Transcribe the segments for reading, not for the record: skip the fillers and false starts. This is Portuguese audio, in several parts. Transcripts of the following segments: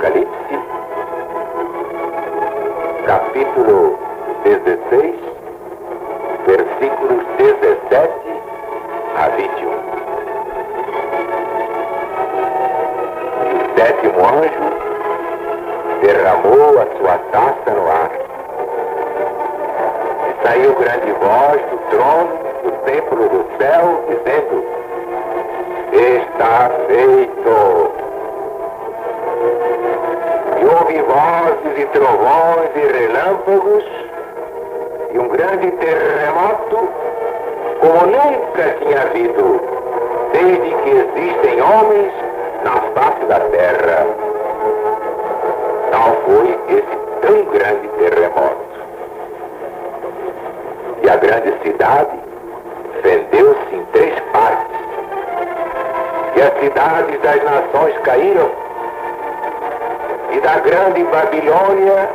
Apocalipse, capítulo 16, versículos 17 a 21. E o sétimo anjo derramou a sua taça no ar. E saiu grande voz do trono, do templo do céu, dizendo: está feito. E houve vozes e trovões e relâmpagos e um grande terremoto, como nunca tinha havido desde que existem homens na face da terra. Tal foi esse tão grande terremoto. E a grande cidade fendeu-se em 3 partes. E as cidades das nações caíram. E da grande Babilônia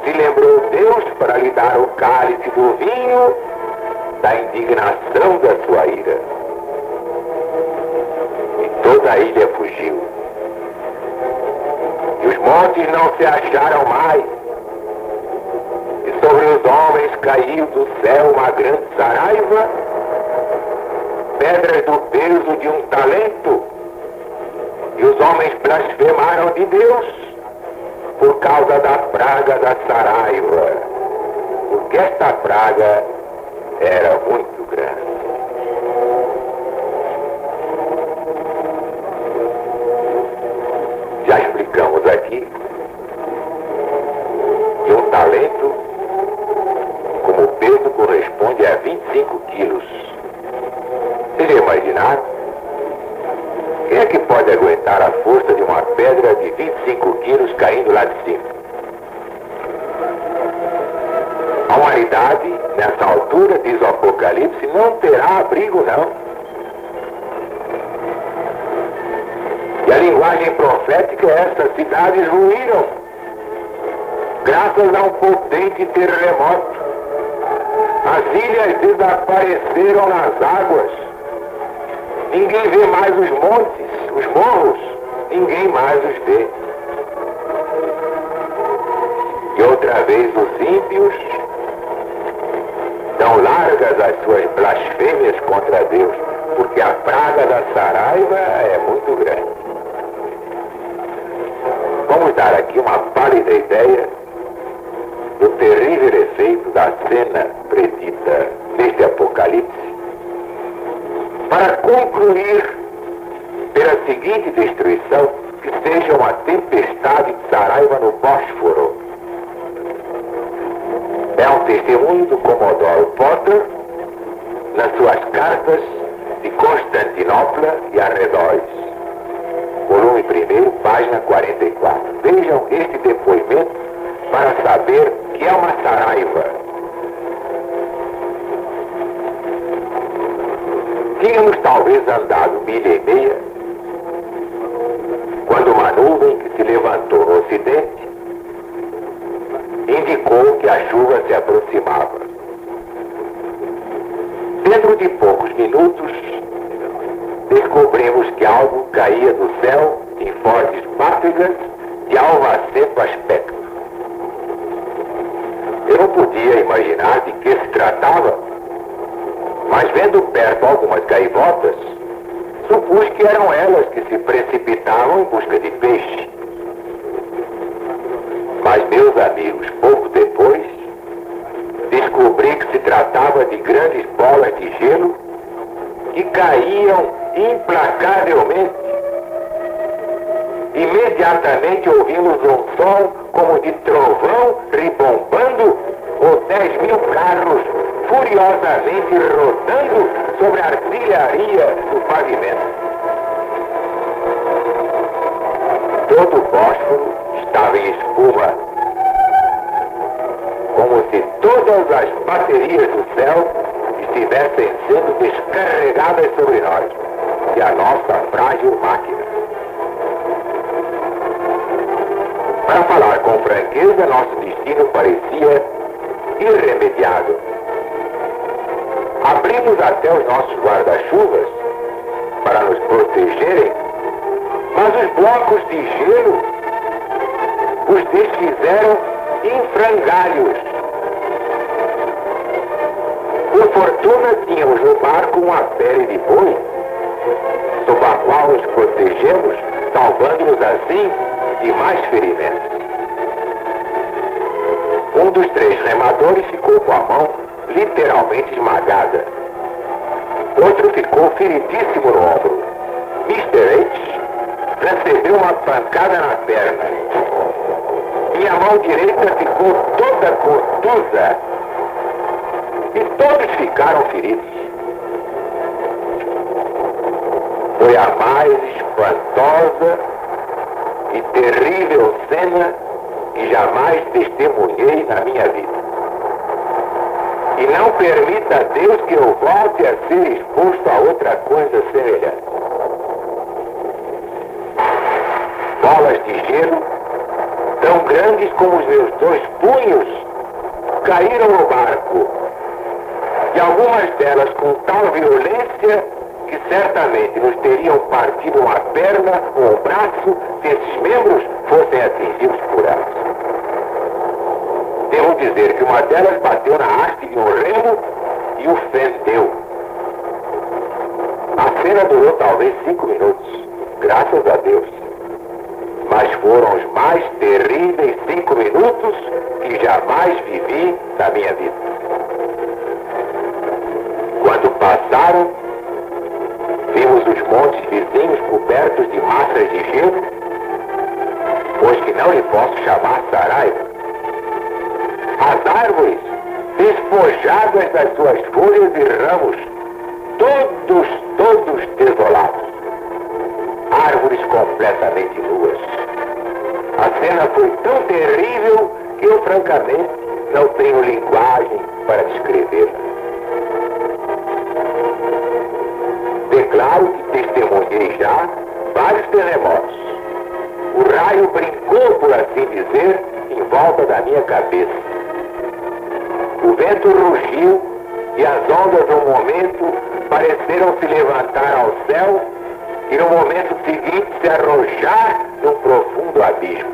se lembrou Deus para lhe dar o cálice do vinho da indignação da sua ira. E toda a ilha fugiu. E os montes não se acharam mais. E sobre os homens caiu do céu uma grande saraiva, pedras do peso de um talento. E os homens blasfemaram de Deus por causa da praga da saraiva, porque esta praga era muito grande. Já explicamos aqui que um talento, como peso, corresponde a 25 quilos. Vocês já imaginaram? Quem é que pode aguentar a força de uma pedra de 25 quilos caindo lá de cima? A humanidade, nessa altura, diz o Apocalipse, não terá abrigo, não. E a linguagem profética é essa: cidades ruíram, graças a um potente terremoto. As ilhas desapareceram nas águas. Ninguém vê mais os montes, os morros, ninguém mais os vê. E outra vez os ímpios dão largas às suas blasfêmias contra Deus, porque a praga da saraiva é muito grande. Vamos dar aqui uma pálida ideia do terrível efeito da cena predita neste Apocalipse, para concluir pela seguinte destruição, que seja uma tempestade de saraiva no Bósforo. É um testemunho do Comodoro Potter nas suas cartas de Constantinopla e arredores. Volume 1, página 44. Vejam este depoimento para saber que é uma saraiva. Tínhamos talvez andado 1,5 quando uma nuvem que se levantou no ocidente indicou que a chuva se aproximava. Dentro de poucos minutos, descobrimos que algo caía do céu em fortes pátegas de alvacento aspecto. Eu não podia imaginar de que se tratava, mas vendo perto algumas gaivotas, supus que eram elas que se precipitavam em busca de peixe. Mas, meus amigos, pouco depois, descobri que se tratava de grandes bolas de gelo que caíam implacavelmente. Imediatamente ouvimos um som como de trovão ribombando ou 10.000 carros furiosamente rodando sobre a artilharia do pavimento. Todo o Bósforo estava em espuma, como se todas as baterias do céu estivessem sendo descarregadas sobre nós e a nossa frágil máquina. Para falar com franqueza, nosso destino parecia irremediável. Abrimos até os nossos guarda-chuvas para nos protegerem, mas os blocos de gelo os desfizeram em frangalhos. Por fortuna tínhamos no barco uma pele de boi, sob a qual nos protegemos, salvando-nos assim de mais ferimentos. Um dos 3 remadores ficou com a mão literalmente esmagada. Outro ficou feridíssimo no ombro. Mr. H recebeu uma pancada na perna. Minha mão direita ficou toda contusa. E todos ficaram feridos. Foi a mais espantosa e terrível cena que jamais testemunhei na minha vida. E não permita a Deus que eu volte a ser exposto a outra coisa semelhante. Bolas de gelo, tão grandes como os meus 2 punhos, caíram no barco. E algumas delas com tal violência que certamente nos teriam partido uma perna ou um braço se esses membros fossem atingidos por elas. Devo dizer que uma delas bateu na haste de um remo e o fendeu. A cena durou talvez 5 minutos, graças a Deus. Mas foram os mais terríveis 5 minutos que jamais vivi na minha vida. Quando passaram, vimos os montes vizinhos cobertos de massas de gelo, pois que não lhe posso chamar Saraiva. As árvores despojadas das suas folhas e ramos, todos desolados. Árvores completamente nuas. A cena foi tão terrível que eu, francamente, não tenho linguagem para descrevê-la. Declaro que testemunhei já vários terremotos. O raio brincou, por assim dizer, em volta da minha cabeça. O vento rugiu e as ondas, no momento, pareceram se levantar ao céu e, no momento seguinte, se arrojar num profundo abismo.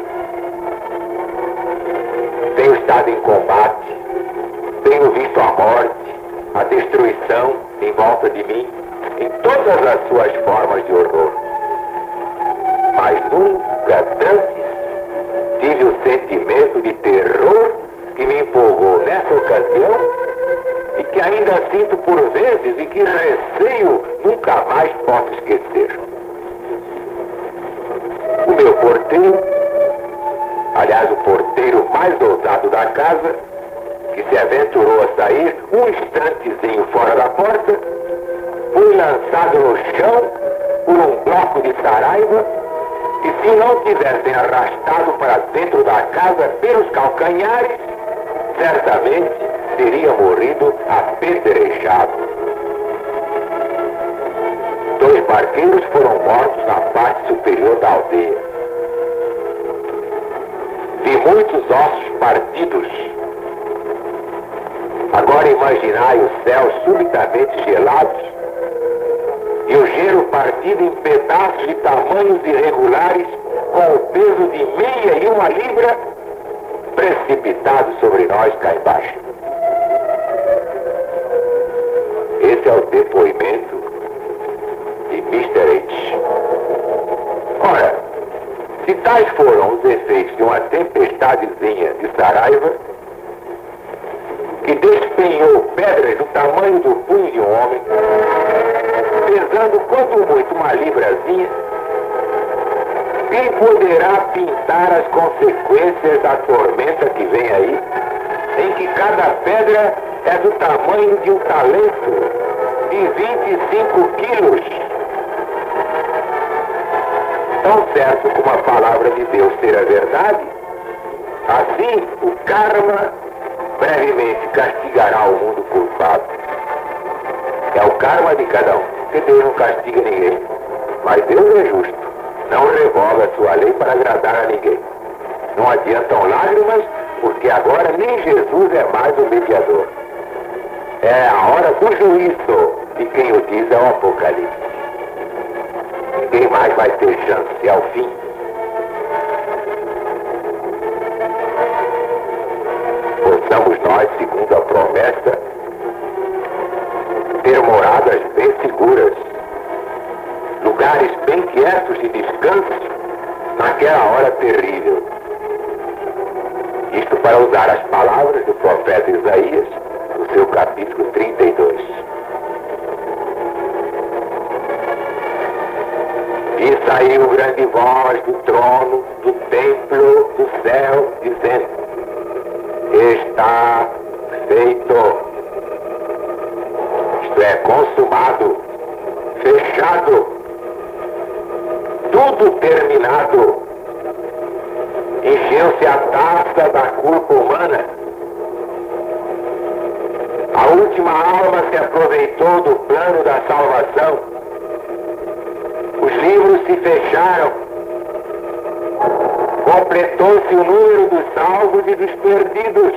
Tenho estado em combate, tenho visto a morte, a destruição em volta de mim, em todas as suas formas de horror. Mas nunca antes tive o sentimento de terror que me empolgou nessa ocasião e que ainda sinto por vezes e que receio nunca mais posso esquecer. O meu porteiro, aliás, o porteiro mais ousado da casa, que se aventurou a sair um instantezinho fora da porta, foi lançado no chão por um bloco de Saraiva e, se não tivessem arrastado para dentro da casa pelos calcanhares, certamente teria morrido apedrejado. 2 barqueiros foram mortos na parte superior da aldeia. Vi muitos ossos partidos. Agora imaginai os céus subitamente gelados e o gelo partido em pedaços de tamanhos irregulares com o peso de 1,5 libra precipitado sobre nós cá embaixo. Esse é o depoimento de Mr. H. Ora, se tais foram os efeitos de uma tempestadezinha de Saraiva, que despenhou pedras do tamanho do punho de um homem, pesando quanto muito uma librazinha, quem poderá pintar as consequências da tormenta que vem aí, em que cada pedra é do tamanho de um talento de 25 quilos? Tão certo como a palavra de Deus ser a verdade, assim o karma brevemente castigará o mundo culpado. É o karma de cada um, que Deus não castiga ninguém. Mas Deus é justo, não revoga a sua lei para agradar a ninguém. Não adiantam lágrimas, porque agora nem Jesus é mais o mediador. É a hora do juízo, e quem o diz é o Apocalipse. Ninguém mais vai ter chance ao fim. segundo a promessa, ter moradas bem seguras, lugares bem quietos de descanso naquela hora terrível. Isto para usar as palavras do profeta Isaías, no seu capítulo 32. E saiu grande voz do trono, do templo, do céu, dizendo: está feito. Isto é, consumado, fechado, tudo terminado. Encheu-se a taça da culpa humana. A última alma se aproveitou do plano da salvação. Os livros se fecharam. Completou-se o número dos salvos e dos perdidos.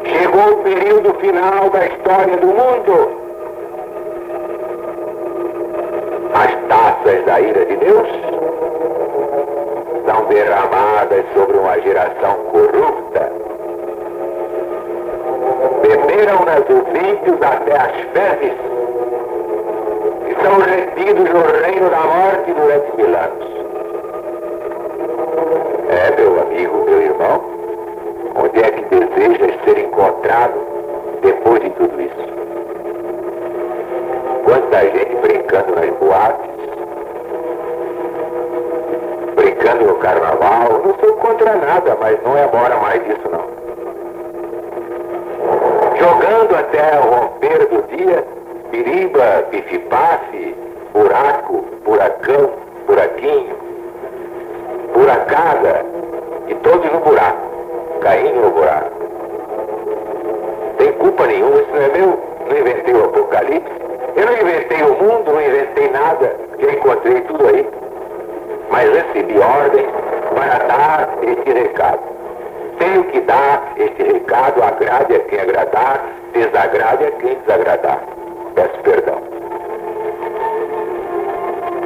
Chegou o período final da história do mundo. As taças da ira de Deus são derramadas sobre uma geração corrupta. Beberam-nas os ímpios até as fezes e são retidos no reino da morte durante 1000 anos. É, meu amigo, meu irmão, onde é que desejas ser encontrado depois de tudo isso? Quanta gente brincando nas boates, brincando no carnaval. Não sou contra nada, mas não é hora mais disso não. Jogando até o romper do dia, biriba, pife-pafe, buraco, buracão, buraquinho, buracada, e todos no buraco, caindo no buraco. Sem culpa nenhuma, isso não é meu, não inventei o Apocalipse, eu não inventei o mundo, não inventei nada, eu encontrei tudo aí. Mas recebi ordem para dar este recado. Tenho que dar este recado, agrade a quem agradar, desagrade a quem desagradar. Peço perdão.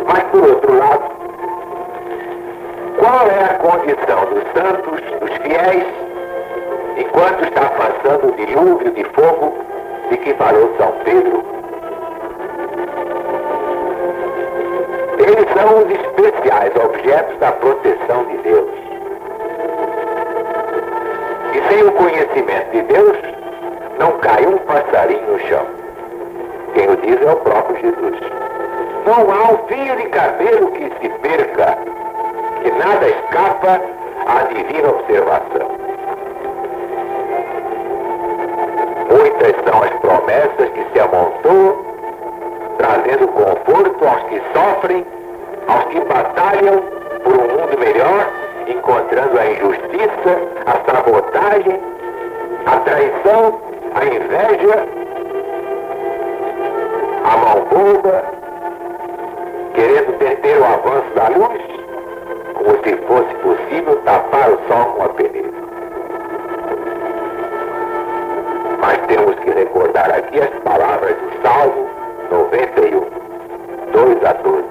Mas por outro lado, qual é a condição dos santos, dos fiéis, enquanto está passando o dilúvio de fogo de que falou São Pedro? Eles são os especiais objetos da proteção de Deus. E sem o conhecimento de Deus, não cai um passarinho no chão. Quem o diz é o próprio Jesus. Não há um fio de cabelo que se perca, que nada escapa à divina observação. Muitas são as promessas que se amontoam, trazendo conforto aos que sofrem, aos que batalham por um mundo melhor, encontrando a injustiça, a sabotagem, a traição, a inveja, a mão boba, querendo deter o avanço da luz, como se fosse possível tapar o sol com a peneira. Mas temos que recordar aqui as palavras do Salmo 91, 2 a 12.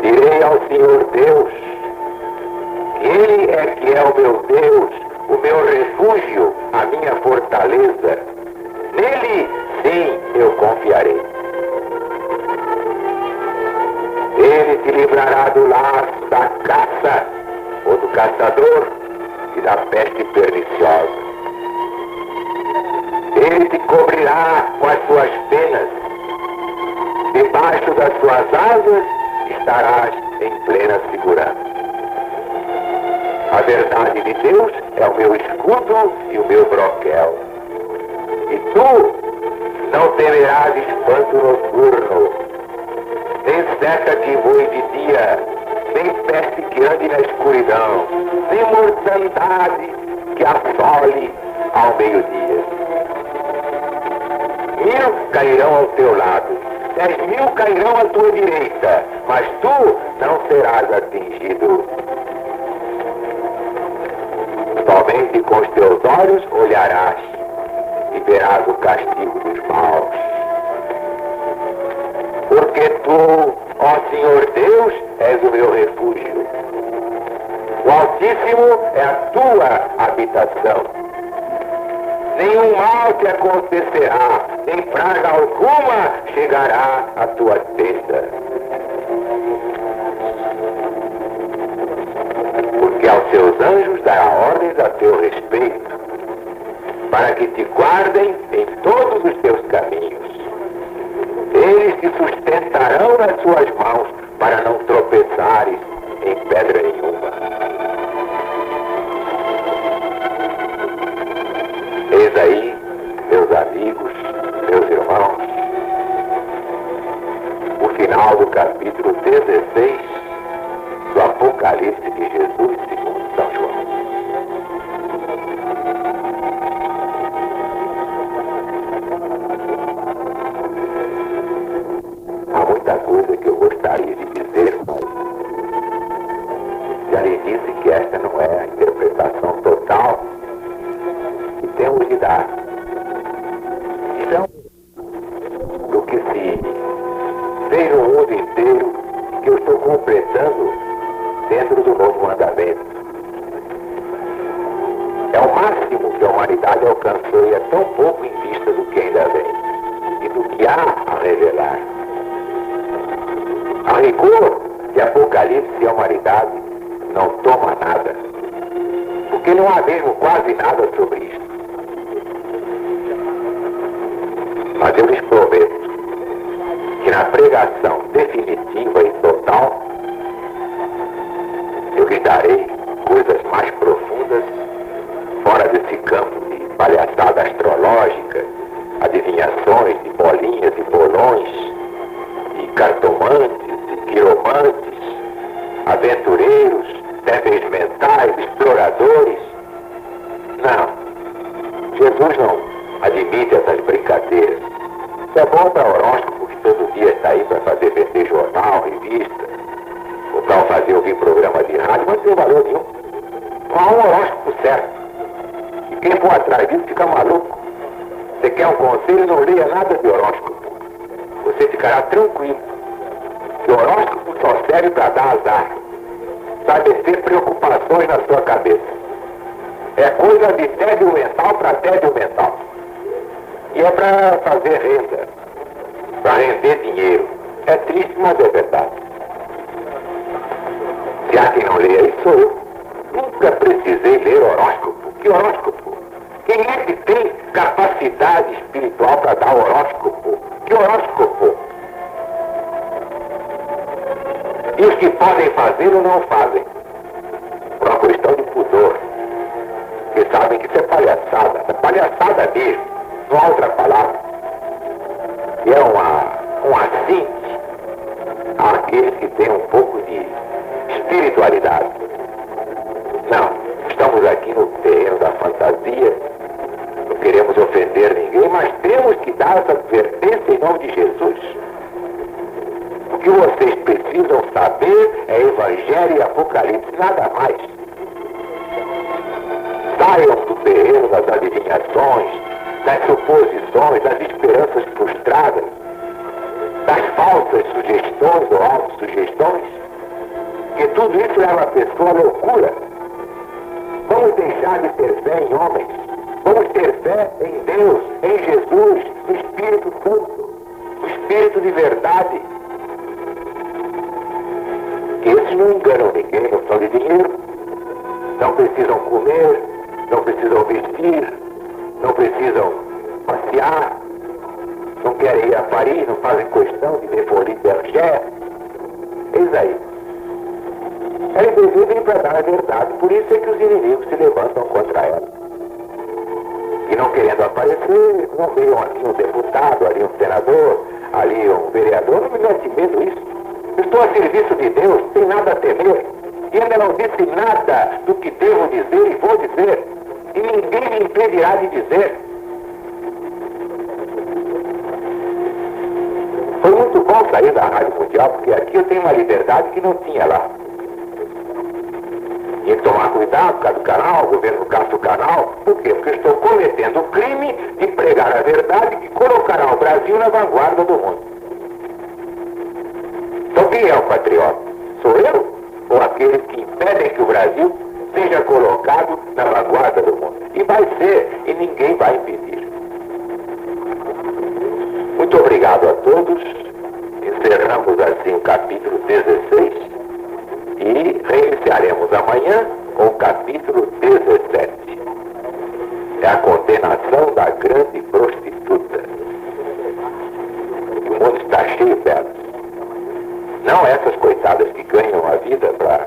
Direi ao Senhor Deus, que Ele é que é o meu Deus, o meu refúgio, a minha fortaleza. Nele, sim, eu confiarei. Ele te livrará do laço da caça, ou do caçador, e da peste perniciosa. Ele te cobrirá com as suas penas. Debaixo das suas asas estarás em plena segurança. A verdade de Deus é o meu escudo e o meu broquel. E tu não temerás espanto noturno, nem seta que voe de dia, nem peste que ande na escuridão, nem mortandade que assole ao meio-dia. 1000 cairão ao teu lado, 10.000 cairão à tua direita, mas tu não serás atingido. Somente com os teus olhos olharás e verás o castigo dos maus. Porque tu, ó Senhor Deus, és o meu refúgio. O Altíssimo é a tua habitação. Nenhum mal te acontecerá, nem praga alguma chegará à tua tenda. Porque aos seus anjos dará ordens a teu respeito, para que te guardem em todos os teus caminhos. Eles te sustentarão nas suas mãos, para não tropeçares em pedra nenhuma. Eis aí, meus amigos, meus irmãos, o final do capítulo 16 do Apocalipse de Jesus segundo São João. Há muita coisa que eu gostaria de dizer, mas já lhe disse que esta não é a interpretação total que temos de dar. Então, do que se fez no mundo inteiro, que eu estou completando dentro do novo mandamento. É o máximo que a humanidade alcançou e é tão pouco em vista do que ainda vem e do que há a revelar. A rigor, de Apocalipse e a humanidade não toma nada, porque não há mesmo quase nada sobre isso. Mas eu lhes prometo que na pregação definitiva e total, eu lhes darei coisas mais profundas, fora desse campo de palhaçada astrológica, adivinhações de bolinhas e bolões, de cartomantes e quiromantes, aventureiros, débeis mentais, exploradores. Não, Jesus não admite essas brincadeiras. É bom para horóscopo que todo dia está aí para fazer vender jornal, revista, ou para fazer ouvir programa de rádio, mas não tem valor nenhum. Não há um horóscopo certo. E quem for atrás disso fica maluco. Você quer um conselho, não leia nada de horóscopo. Você ficará tranquilo. Que o horóscopo só serve para dar azar, para descer preocupações na sua cabeça. É coisa de tédio mental para tédio mental. E é para fazer renda, para render dinheiro. É triste, mas é verdade. Se há quem não leia isso, sou eu. Nunca precisei ler horóscopo. Que horóscopo? Quem é que tem capacidade espiritual para dar horóscopo? Que horóscopo? E os que podem fazer ou não fazem? Por uma questão de pudor. Porque sabem que isso é palhaçada mesmo, não há outra palavra. E é um assinte àqueles que têm um pouco de espiritualidade. Não, estamos aqui no terreno da fantasia, não queremos ofender ninguém, mas temos que dar essa advertência em nome de Jesus. O que vocês precisam saber é Evangelho e Apocalipse, nada mais. Saiam do terreno das adivinhações, das suposições, das esperanças frustradas, das falsas sugestões ou autossugestões, que tudo isso leva a pessoa à loucura. Vamos deixar de ter fé em homens, vamos ter fé em Deus, em Jesus, no Espírito Santo, no Espírito de verdade. Que esses não enganam ninguém, não são de dinheiro, não precisam comer, não precisam vestir, não precisam passear, não querem ir a Paris, não fazem questão de ver Folie Bergère. Eis aí. Eles vivem para dar a verdade, por isso é que os inimigos se levantam contra ela. E não querendo aparecer, não veio aqui um deputado, ali um senador, ali um vereador, não me mete medo isso. Estou a serviço de Deus, sem nada a temer. E ainda não disse nada do que devo dizer e vou dizer. E ninguém me impedirá de dizer. Foi muito bom sair da Rádio Mundial, porque aqui eu tenho uma liberdade que não tinha lá. Tinha que tomar cuidado por causa do canal, o governo caça o canal. Por quê? Porque eu estou cometendo o crime de pregar a verdade que colocará o Brasil na vanguarda do mundo. Então quem é o patriota? Sou eu ou a aqueles que impedem que o Brasil seja colocado na vanguarda do mundo. E vai ser, e ninguém vai impedir. Muito obrigado a todos. Encerramos assim o capítulo 16 e reiniciaremos amanhã com o capítulo 17. É a condenação da grande prostituta. E o mundo está cheio delas. Não essas coitadas que ganham a vida para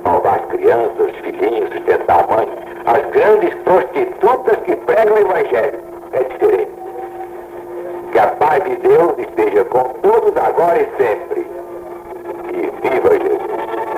salvar as crianças, os filhinhos, sustentar a mãe. As grandes prostitutas que pregam o Evangelho. É diferente. Que a paz de Deus esteja com todos agora e sempre. E viva Jesus!